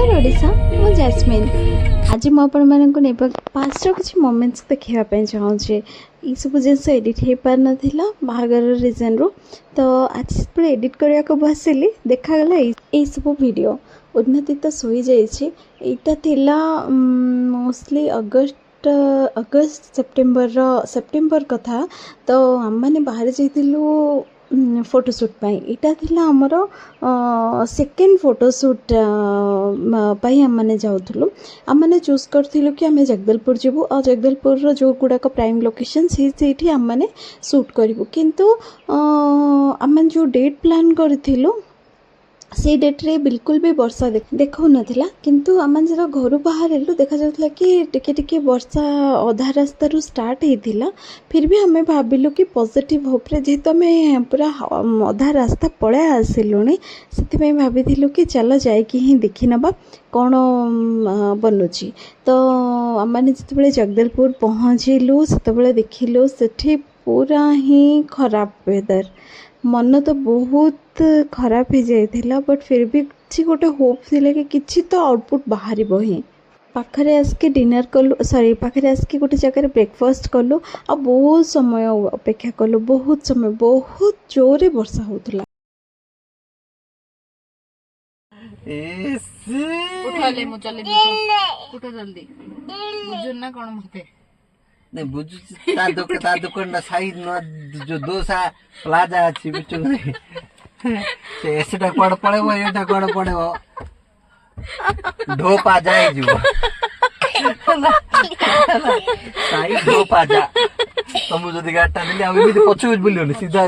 Dear Odisha मु jasmine आज मुझे पास्ट किसी मोमेंट्स देखापी चाहूँगी ये सब जिन एडिट हो पार नाला बाहागर रिजन रू तो आज जो एडिट करने को बसिली देखागला ये सब वीडियो उन्नति तो सोई जाइए मोस्टली अगस्त सेप्टेम्बर कथा तो आम मैंने बाहर जाइलु फोटोशूट यहाँ थिला आमर सेकेंड फोटोशूट मैंने जाऊँ आम मैंने चूज करूँ कि आम जगदलपुर जीवु और जगदलपुर जो गुड़ाक प्राइम लोकेशन से आम मैंने शूट करूँ किंतु आम जो डेट प्लान करूँ से डेट रे बिल्कुल भी वर्षा देखा नाला किंतु आम जब घर बाहर देखा जाता कि टिके टिके वर्षा अधा रास्ता रू स्टार्ट होता फिर भी आम भाविलु कि पॉजिटिव होप्रे जेहेतु आम पूरा अधा रास्ता पलै आसिलु से भाभी कि चलो जाकि ही देखी नबा कौन बनुची तो आम मैंने जिते जगदलपुर पहुँचलु से देखिलु से पूरा ही खराब वेदर मन तो बहुत खराब हो जाइथिला बट फिर भी किसी गोटे होप थिला कि किसी तो आउटपुट बाहर ही पाखरे आसके डिनर कलु सॉरी पाखरे आसके गोटे जगह ब्रेकफास्ट कलु आ बहुत समय अपेक्षा कलु बहुत समय बहुत जोरे वर्षा होतला उठाले मु चले उठो जल्दी बुझुन ना कोन मते नहीं बुझु ता दुकान ना साइड न जो दोसा प्लाजा अछि बिचु से एसटा कोड पड़ेबो एटा कोड पड़ेबो ढोपा जाय जीवो साइड ढोपा जा तुम जदी गाटा दिले आ एमिति पछु बोलियो नि सीधा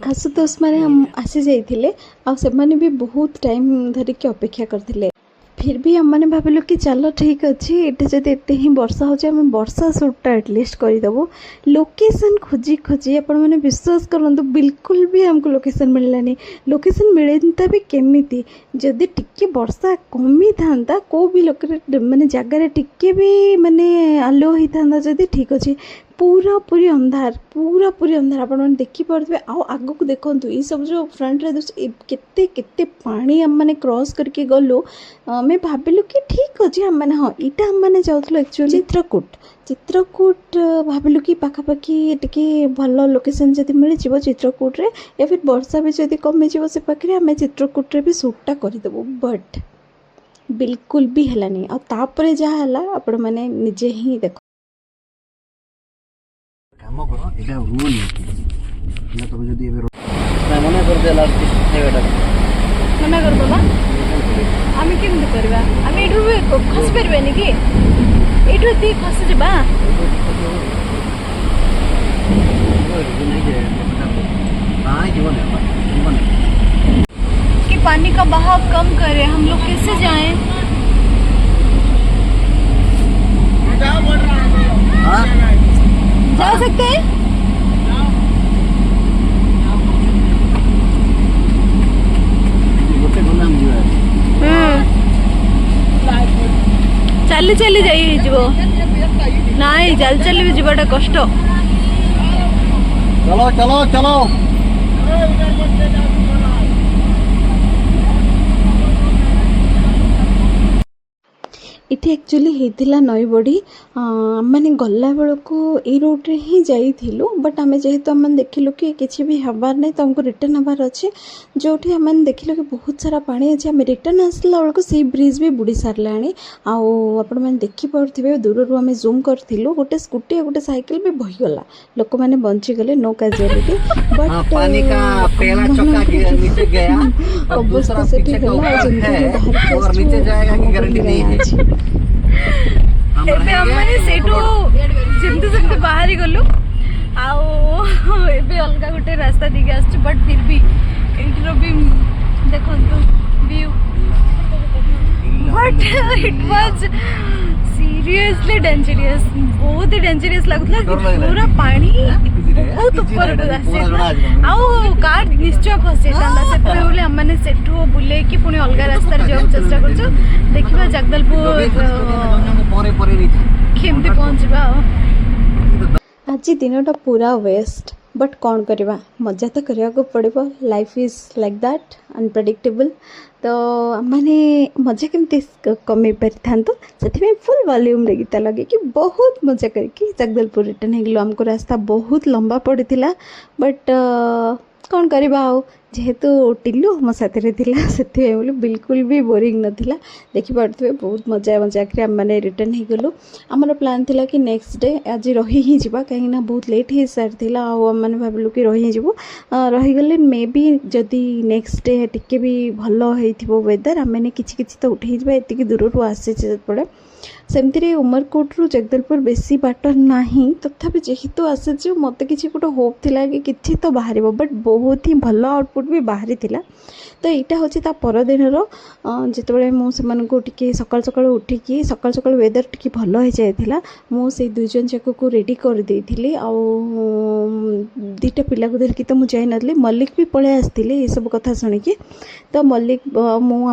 आशुतोष मैंने हम आसी जाइए आ से भी बहुत टाइम धरिकी अपेक्षा करते फिर भी आम मैंने भाविलु कि चलो ठीक अच्छे ये जब एत ही वर्षा हो वर्षा शूटा एटलिस्ट करदेबू लोकेशन खोजी खोजी आपण मैंने विश्वास करूँ बिल्कुल भी आमको लोकेशन मिललानी लोकेशन मिलता भी केमिति जदि टिके वर्षा कमी था को भी लोक माने जगार टिके भी माने आलो होता जदि ठीक अच्छे पूरा पूरी अंधार आपण मैंने देखिपे आग को देखूँ ये सब जो फ्रंट रे केते केते पानी आम मैंने क्रॉस करके गलु मैं भाविलु कि ठीक अच्छे आम मैंने हाँ यहाँ आम मैंने जाऊँ एक्चुअली चित्रकूट भाविलु कि पाखापाखि टिके भल लोकेशन जब मिल चित्रकूट रे या फिर वर्षा भी जब कमी से पाखे आम चित्रकूट रे भी शूटा करदेबू बट बिल्कुल भी है आपर जहाँ आपण मैंने निजे ही देख काम करो एटा रूल ना तो जदी एबे ना मना कर दे लास्ट एटा मना कर बाबा आमी केमति करबा आमी एठु खस परबेनी कि एठु ती खस जबा हां जीवन कि पानी का बहाव कम करे हम लोग कैसे जाएं हां जा सकते हैं चली चली जाई नाई चल चली भी जीवाटा कष्ट चलो चलो चलो इटे एक्चुअली होता नई बड़ी मैंने गला बेलू ये रोड रे ही जाइलु बट आम जेहेतु आम देखिलु कि किसी भी हबार नहीं तो हमको रिटर्न हबार अच्छे जो आम देखिलु कि बहुत सारा पानी अच्छे आम रिटर्न आसला बेलू से ब्रिज भी बुड़ी सारा आपण मैंने देखिपे दूर आम जूम करूँ गोटे स्कूटी गोटे साइकिल भी बहीगला लोक मैंने बंचीगले नो कैजुअलिटी बट अवस्था से बाहर गलु अलग गोटे रास्ता दिखे आस बट फिर भी एटर भी देखो view but it was seriously dangerous बहुत ही डेंजरियस लगुला पूरा पानी बहुत ऊपर कार निश्चय फसी जाता से मैंने सेठू बुले कि पुणी अलग रास्ता जाऊँ चेष्टा कर देखा जगदलपुर केमती पहुँचवा आज दिनटा पूरा वेस्ट बट कौन करवा। मजा तो करने को पड़ो life is like that unpredictable तो मैंने मजा केमती कमे पारि था तो से फुल वॉल्यूम रे गीत लगे कि बहुत मजा करके जगदलपुर रिटर्न हो गलु आमको रास्ता बहुत लंबा पड़ता बट कौन करवा आउ जेहेतु टिल्लू मो साथी से बिल्कुल भी बोरिंग नाला देखिपे बहुत मजा मजाक आम मैंने रिटर्न हो गलु आमर प्लान थिला कि नेक्स्ट डे आज रही ही जावा कहीं बहुत लेट हो सारी मैंने भाविलु कि रही रहीगले मे बी जदि नेक्स्ट डे टिके भी भल हो वेदर आम मैंने किसी तो उठे एति दूर आसी पड़े सेमती उमरकोट रु जगदलपुर बेसी बाट नहीं तथापि जेहेतु आसी मत कि गोटे होप थिला कि किसी तो बाहर बट बहुत ही भल आउटपुट भी बाहरी थिला तो यहाँ हूँ ता परदिन जिते मुझे सकाल सकाल उठिकी सकाल सकाल वेदर टी भल हो जाता मुझे दुई जन जाक को रेडी कर देती आउ दुईटा पिला को धरिकी तो मुझे जाई मल्लिक भी पलि आसते ये सब कथा शुणिकी तो मल्लिक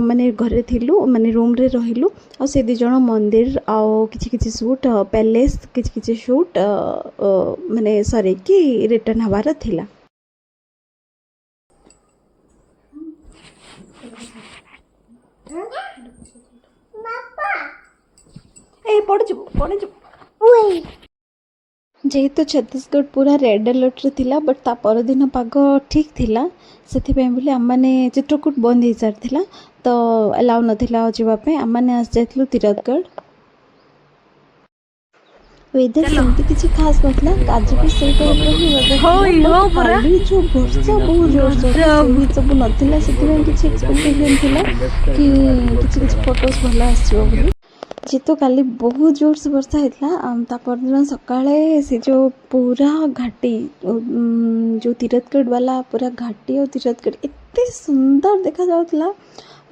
मैंने घरे थिलु माने रूम रे रहिलु आ से दी जण मंदिर आउ किछि शूट पैलेस किछि शूट माने सरे कि रिटर्न हवार थिला जेहेतु छत्तीसगढ़ पूरा रेड अलर्ट थिला बट ता परदिन पाग ठीक थिला से आम मैंने चित्रकूट बंद हो सारी तो अलाउ नाला जावाई आम मैंने आस जाइलु तिरथगढ़ वेदर सेमती किसी खास नथला आज भी से टाइप जो वर्षा बहुत जोर सब नथिला से किसी एक्सपेक्टेशन थिला कि किसी फोटोज भल आसो जी तो काली बहुत जोर से वर्षा होता परदिन सकाळे से जो पूरा घाटी जो तिरथगढ़ वाला पूरा घाटी और तिरथगढ़ एते सुंदर देखा जाउतला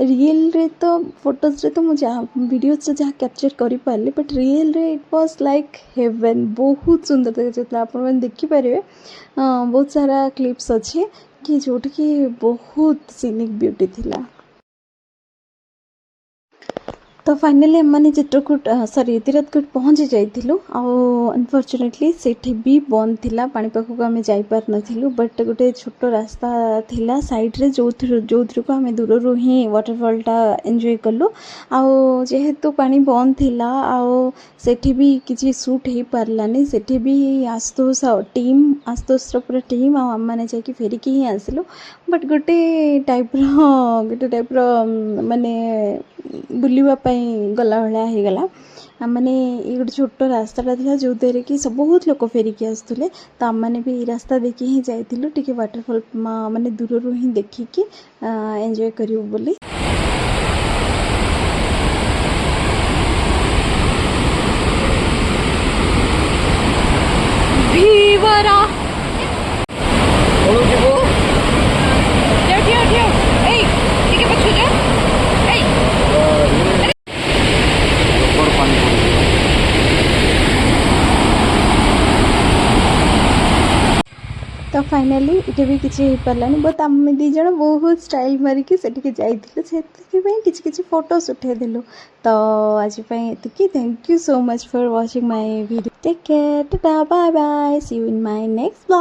रियल रे तो फोटोज रे तो मुझे वीडियोज रे जहाँ कैप्चर करि पारली बट रियल रे इट वाज लाइक हेवन बहुत सुंदर देखा जाउतला आपण मन देखि पारिबे बहुत सारा क्लिप्स अच्छे कि जोट कि बहुत सीनिक ब्यूटी थिला तो फाइनली मैंने चित्रकूट सॉरी तिरथगढ़ पहुँची जाइलु अनफॉर्चुनेटली सेठी भी बंद थिला पानी पाखक आम जापार नथिलु बट गोटे छोट रास्ता थिला साइड रे जो को आम दूर रू ही वाटरफॉलटा एंजॉय कलु आउ जेहेतु पानी बंद थिला आउ सेठी भी किसी शूट हो पारलानी सेठी भी आशुतोष टीम आशुतोष पूरा टीम आम मैंने जाकि फेरिकी ही आसिलु बट गोटे टाइप माने बुलवा गला भाया हो गला मैंने ये गोटे छोट रास्ताटा था जो द्वारा कि सब बहुत लोग फेरिकी आसुले तो आम मैंने भी रास्ता देखी ही जाइलु टिके वाटरफॉल माने दूर रू ही देखिकी एंजॉय करियो बोली तो फाइनली ये भी किसी हो पारानी बट आम दी जन बहुत स्टाइल मारिकी से किसी फोटोज उठेदेलु तो आज thank you so much for watching my video take care tata bye bye see you in my next blog.